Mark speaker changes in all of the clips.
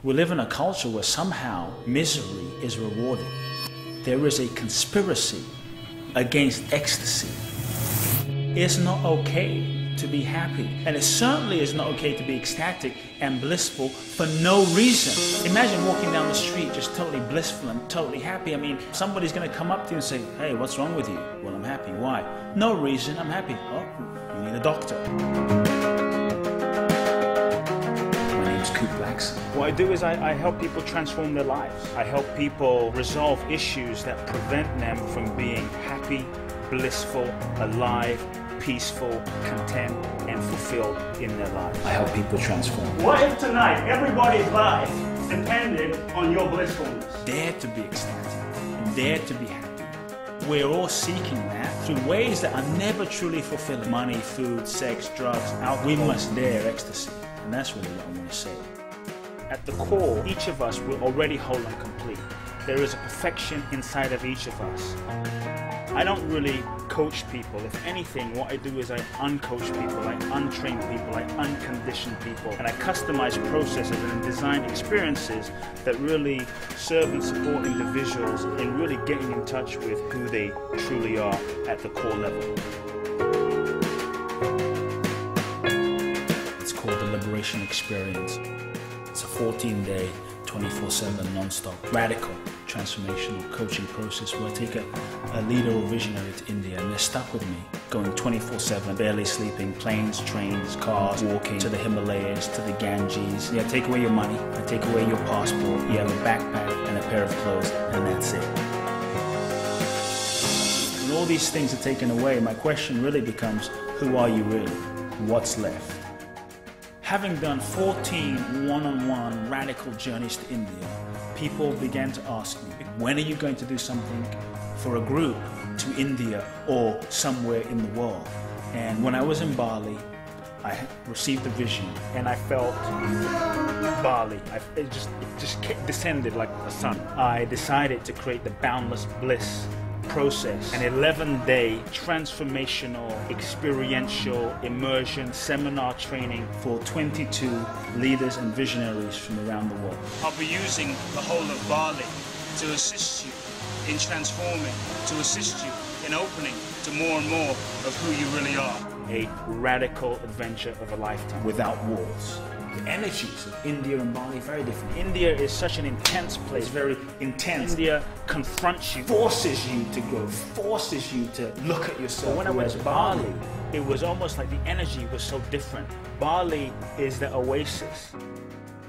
Speaker 1: We live in a culture where somehow misery is rewarded. There is a conspiracy against ecstasy. It's not okay to be happy. And it certainly is not okay to be ecstatic and blissful for no reason. Imagine walking down the street just totally blissful and totally happy. I mean, somebody's gonna come up to you and say, hey, what's wrong with you? Well, I'm happy. Why? No reason, I'm happy. Oh, you need a doctor. Kute Blackson. What I do is I help people transform their lives. I help people resolve issues that prevent them from being happy, blissful, alive, peaceful, content, and fulfilled in their lives. I help people transform.
Speaker 2: What if tonight everybody's life depended on your blissfulness?
Speaker 1: Dare to be ecstatic and dare to be happy. We're all seeking that through ways that are never truly fulfilling. Money, food, sex, drugs, alcohol. We must dare ecstasy. And that's really what I want to say. At the core, each of us will already whole and complete. There is a perfection inside of each of us. I don't really coach people. If anything, what I do is I uncoach people, I untrain people, I uncondition people, and I customize processes and design experiences that really serve and support individuals in really getting in touch with who they truly are at the core level. Called the Liberation Experience. It's a 14-day, 24/7 non-stop, radical, transformational coaching process where I take a leader or visionary to India and they're stuck with me, going 24/7, barely sleeping, planes, trains, cars, walking to the Himalayas, to the Ganges. Yeah, I take away your money, I take away your passport, you have a backpack and a pair of clothes, and that's it. When all these things are taken away, my question really becomes, who are you really? What's left? Having done 14 one-on-one radical journeys to India, people began to ask me, when are you going to do something for a group to India or somewhere in the world? And when I was in Bali, I received a vision and I felt Bali. It just descended like the sun. I decided to create the Boundless Bliss process, an 11-day transformational, experiential, immersion, seminar training for 22 leaders and visionaries from around the world.
Speaker 2: I'll be using the whole of Bali to assist you in transforming, to assist you in opening to more and more of who you really are.
Speaker 1: A radical adventure of a lifetime without walls. The energies of India and Bali are very different. India is such an intense place, very intense. India confronts you, forces you to grow, forces you to look at yourself. When I went to Bali, it was almost like the energy was so different. Bali is the oasis.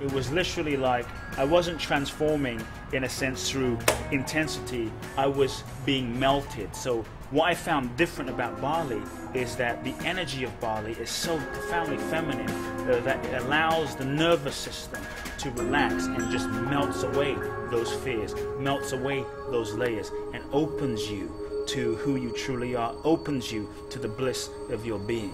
Speaker 1: It was literally like I wasn't transforming in a sense through intensity, I was being melted. So what I found different about Bali is that the energy of Bali is so profoundly feminine that it allows the nervous system to relax and just melts away those fears, melts away those layers, and opens you to who you truly are, opens you to the bliss of your being.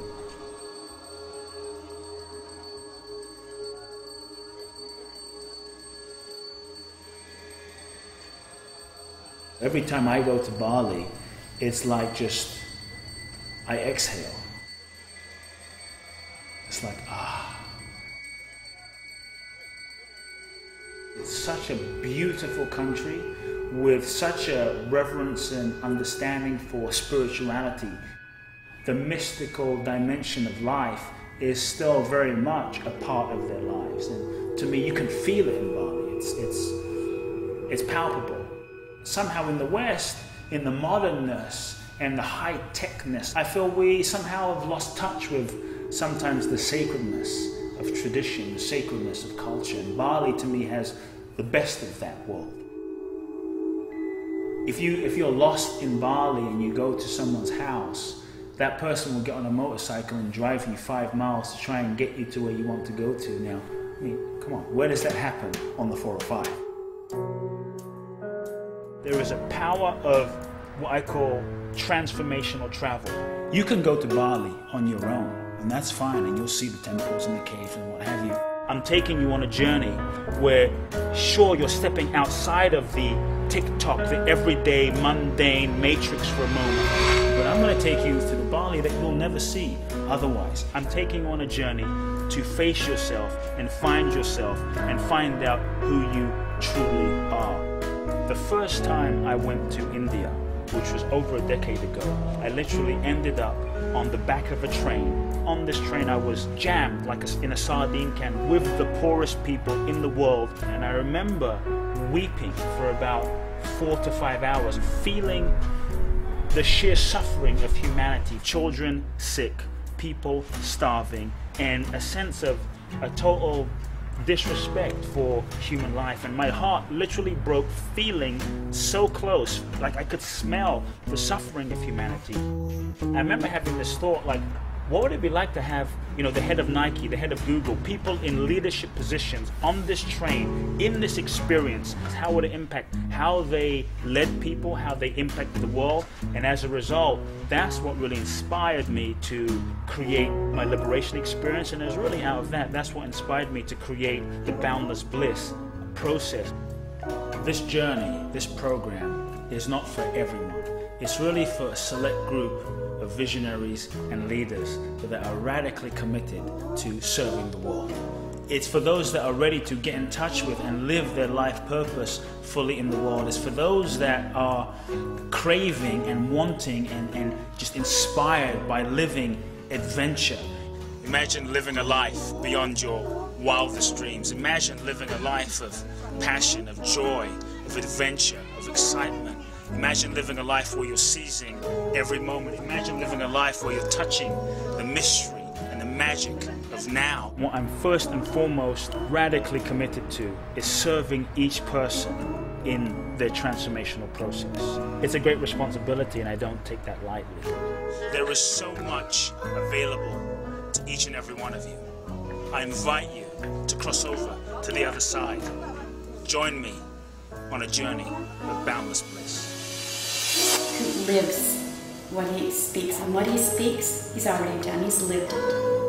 Speaker 1: Every time I go to Bali, it's like just, I exhale. It's like, ah. It's such a beautiful country with such a reverence and understanding for spirituality. The mystical dimension of life is still very much a part of their lives. And to me, you can feel it in Bali. It's palpable. Somehow in the West, in the modernness and the high-techness, I feel we somehow have lost touch with sometimes the sacredness of tradition, the sacredness of culture. And Bali, to me, has the best of that world. If you're lost in Bali and you go to someone's house, that person will get on a motorcycle and drive you 5 miles to try and get you to where you want to go to. Now, I mean, come on, where does that happen on the 405? There is a power of what I call transformational travel. You can go to Bali on your own, and that's fine, and you'll see the temples and the caves and what have you. I'm taking you on a journey where, sure, you're stepping outside of the TikTok, the everyday, mundane matrix for a moment, but I'm going to take you to the Bali that you'll never see otherwise. I'm taking on a journey to face yourself and find out who you truly are. The first time I went to India, which was over a decade ago, I literally ended up on the back of a train. On this train I was jammed like in a sardine can with the poorest people in the world, and I remember weeping for about 4 to 5 hours, feeling the sheer suffering of humanity, children sick, people starving, and a sense of a total disrespect for human life. And my heart literally broke, feeling so close, like I could smell the suffering of humanity. I remember having this thought, like, what would it be like to have, you know, the head of Nike, the head of Google, people in leadership positions on this train, in this experience? How would it impact how they led people, how they impacted the world? And as a result, that's what really inspired me to create my liberation experience. And it was really out of that's what inspired me to create the Boundless Bliss process. This journey, this program, is not for everyone. It's really for a select group of visionaries and leaders that are radically committed to serving the world. It's for those that are ready to get in touch with and live their life purpose fully in the world. It's for those that are craving and wanting and just inspired by living adventure.
Speaker 2: Imagine living a life beyond your wildest dreams. Imagine living a life of passion, of joy, of adventure, of excitement. Imagine living a life where you're seizing every moment. Imagine living a life where you're touching the mystery and the magic of now.
Speaker 1: What I'm first and foremost radically committed to is serving each person in their transformational process. It's a great responsibility, and I don't take that lightly.
Speaker 2: There is so much available to each and every one of you. I invite you to cross over to the other side. Join me on a journey of boundless bliss.
Speaker 3: Who lives what he speaks, and what he speaks, he's already done, he's lived it.